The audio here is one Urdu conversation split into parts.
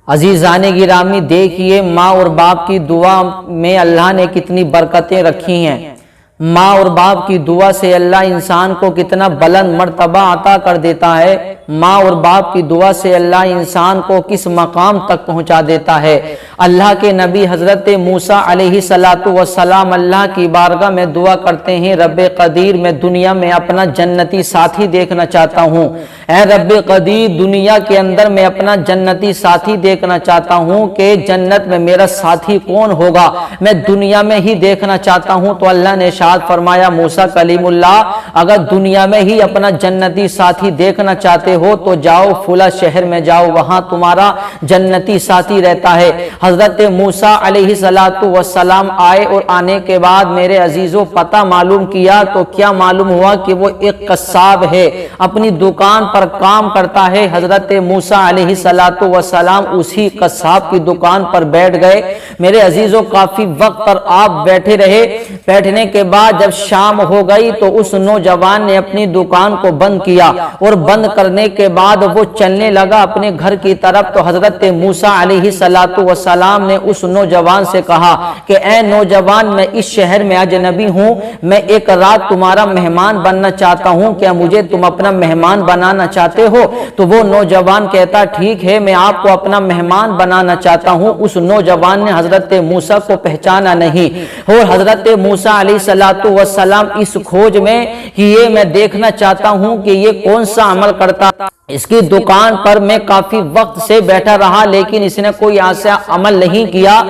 عزیزان گرامی دیکھیے ماں اور باپ کی دعا میں اللہ نے کتنی برکتیں رکھی ہیں۔ ماں اور باپ کی دعا سے اللہ انسان کو کتنا بلند مرتبہ عطا کر دیتا ہے۔ ماں اور باپ کی دعا سے اللہ انسان کو کس مقام تک پہنچا دیتا ہے۔ اللہ کے نبی حضرت موسیٰ علیہ السلام اللہ کی بارگاہ میں دعا کرتے ہیں، رب قدیر میں دنیا میں اپنا جنتی ساتھی دیکھنا چاہتا ہوں۔ اے رب قدیر دنیا کے اندر میں اپنا جنتی ساتھی دیکھنا چاہتا ہوں کہ جنت میں میرا ساتھی کون ہوگا، میں دنیا میں ہی دیکھنا چاہتا ہوں۔ تو اللہ نے فرمایا موسیٰ کلیم اللہ اگر دنیا میں ہی اپنا جنتی ساتھی دیکھنا چاہتے ہو تو جاؤ فلاں شہر میں جاؤ، وہاں تمہارا جنتی ساتھی رہتا ہے۔ حضرت موسیٰ علیہ السلام آئے اور آنے کے بعد میرے عزیزوں پتہ معلوم کیا تو کیا معلوم ہوا کہ وہ ایک قصاب ہے، اپنی دکان پر کام کرتا ہے۔ حضرت موسیٰ علیہ السلام اسی قصاب کی دکان پر بیٹھ گئے۔ میرے عزیزوں کافی وقت پر آپ بیٹھے رہے، بیٹھنے کے بعد جب شام ہو گئی تو اس نوجوان نے اپنی دکان کو بند کیا اور بند کرنے کے بعد وہ چلنے لگا اپنے گھر کی طرف۔ تو حضرت موسیٰ علیہ السلام نے اس نوجوان سے کہا کہ اے نوجوان میں اس شہر میں اجنبی ہوں، میں ایک رات تمہارا مہمان بننا چاہتا ہوں، کیا مجھے تم اپنا مہمان بنانا چاہتے ہو؟ تو وہ نوجوان کہتا ٹھیک ہے میں آپ کو اپنا مہمان بنانا چاہتا ہوں۔ اس نوجوان نے حضرت موسیٰ کو پہچانا نہیں اور حضرت موسیٰ علیہ السلام اس کھوج میں کہ یہ میں دیکھنا چاہتا ہوں کہ یہ کون سا عمل کرتا، اس کی دکان پر میں کافی وقت سے بیٹھا رہا لیکن اس نے کوئی ایسا عمل نہیں کیا،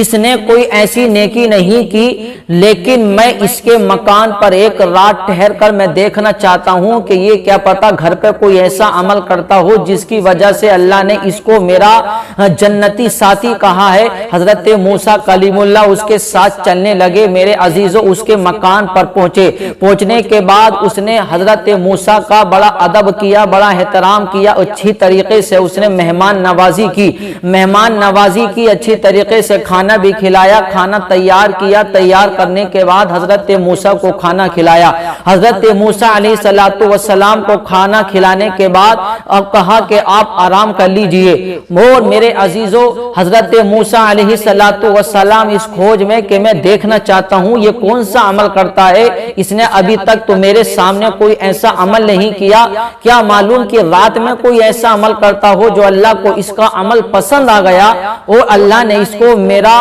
اس نے کوئی ایسی نیکی نہیں کی، لیکن میں اس کے مکان پر ایک رات ٹھہر کر میں دیکھنا چاہتا ہوں کہ یہ کیا پتا گھر پہ کوئی ایسا عمل کرتا ہو جس کی وجہ سے اللہ نے اس کو میرا جنتی ساتھی کہا ہے۔ حضرت موسیٰ کلیم اللہ اس کے ساتھ چلنے لگے۔ میرے عزیزوں اس کے مکان پر پہنچے، پہنچنے کے بعد اس نے حضرت موسیٰ کا بڑا ادب کیا، بڑا احترام کیا، اچھی طریقے سے اس نے مہمان نوازی کی، اچھی طریقے سے کھانا بھی کھلایا، کھانا تیار کیا، تیار کرنے کے بعد حضرت موسیٰ کو کھانا کھلایا۔ حضرت موسیٰ علیہ السلام کو کھانا کھلانے کے بعد اب کہا کہ آپ آرام کر لیجئے۔ اور میرے عزیزوں حضرت موسیٰ علیہ السلام اس کھوج میں کہ میں دیکھنا چاہتا ہوں یہ کون سا عمل کرتا ہے، اس نے ابھی تک تو میرے سامنے کوئی ایسا عمل نہیں کیا، کیا معلوم کہ رات میں کوئی ایسا عمل کرتا ہو جو اللہ کو اس کا عمل پسند آ گیا اور اللہ نے اس کو میرا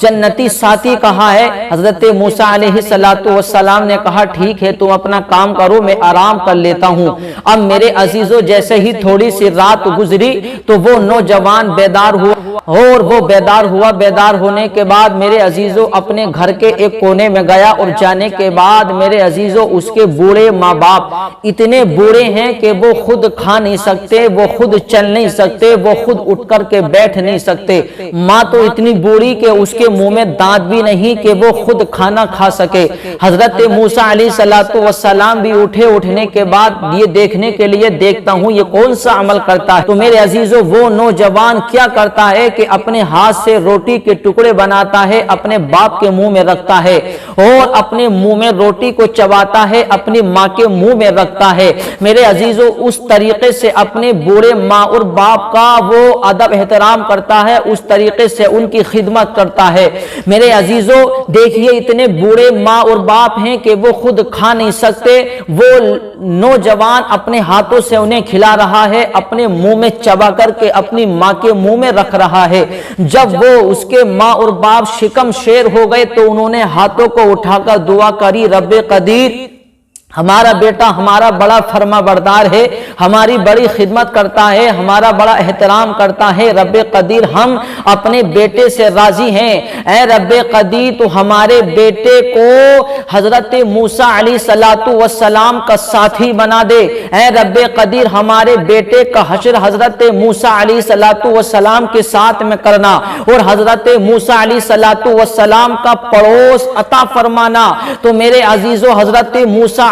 جنتی ساتھی کہا ہے۔ حضرت موسیٰ علیہ السلام نے کہا ٹھیک ہے تم اپنا کام کرو میں آرام کر لیتا ہوں۔ اب میرے عزیزوں جیسے ہی تھوڑی سی رات گزری تو وہ نوجوان بیدار ہوا اور وہ بیدار ہونے کے بعد میرے عزیزوں اپنے گھر کے ایک کونے میں گیا اور جانے کے بعد میرے عزیزوں اس کے بوڑھے ماں باپ اتنے بوڑھے ہیں کہ وہ خود کھا نہیں سکتے، وہ خود چل نہیں سکتے، وہ خود اٹھ کر کے بیٹھ نہیں سکتے۔ ماں تو اتنی بوڑھی کہ اس کے منہ میں دانت بھی نہیں کہ وہ خود کھانا کھا سکے۔ حضرت موسیٰ علیہ السلام بھی اٹھنے کے بعد یہ دیکھنے کے لیے دیکھتا ہوں یہ کون سا عمل کرتا ہے۔ تو میرے عزیزوں وہ نوجوان کیا کرتا ہے کہ اپنے ہاتھ سے روٹی کے ٹکڑے بناتا ہے، اپنے باپ کے منہ میں رکھتا ہے اور اپنے منہ میں روٹی کو چباتا ہے، اپنی ماں کے منہ میں رکھتا ہے۔ میرے عزیزوں اس طریقے سے اپنے بوڑھے ماں اور باپ کا وہ ادب احترام کرتا ہے، اس طریقے سے ان کی خدمت کرتا ہے۔ میرے عزیزوں دیکھیے اتنے بوڑھے ماں اور باپ ہیں کہ وہ خود کھا نہیں سکتے، وہ نوجوان اپنے ہاتھوں سے انہیں کھلا رہا ہے، اپنے منہ میں چبا کر کے اپنی ماں کے منہ میں رکھ رہا ہے۔ جب وہ اس کے ماں اور باپ شکم شیر ہو گئے تو انہوں نے ہاتھوں کو اٹھا کر دعا کری، رب قدیر ہمارا بیٹا ہمارا بڑا فرما بردار ہے، ہماری بڑی خدمت کرتا ہے، ہمارا بڑا احترام کرتا ہے، رب قدیر ہم اپنے بیٹے سے راضی ہیں، اے رب قدیر تو ہمارے بیٹے کو حضرت موسیٰ علیہ السلام کا ساتھی بنا دے، اے رب قدیر ہمارے بیٹے کا حشر حضرت موسیٰ علیہ السلام کے ساتھ میں کرنا اور حضرت موسیٰ علیہ السلام کا پڑوس عطا فرمانا۔ تو میرے عزیزو حضرت موسیٰ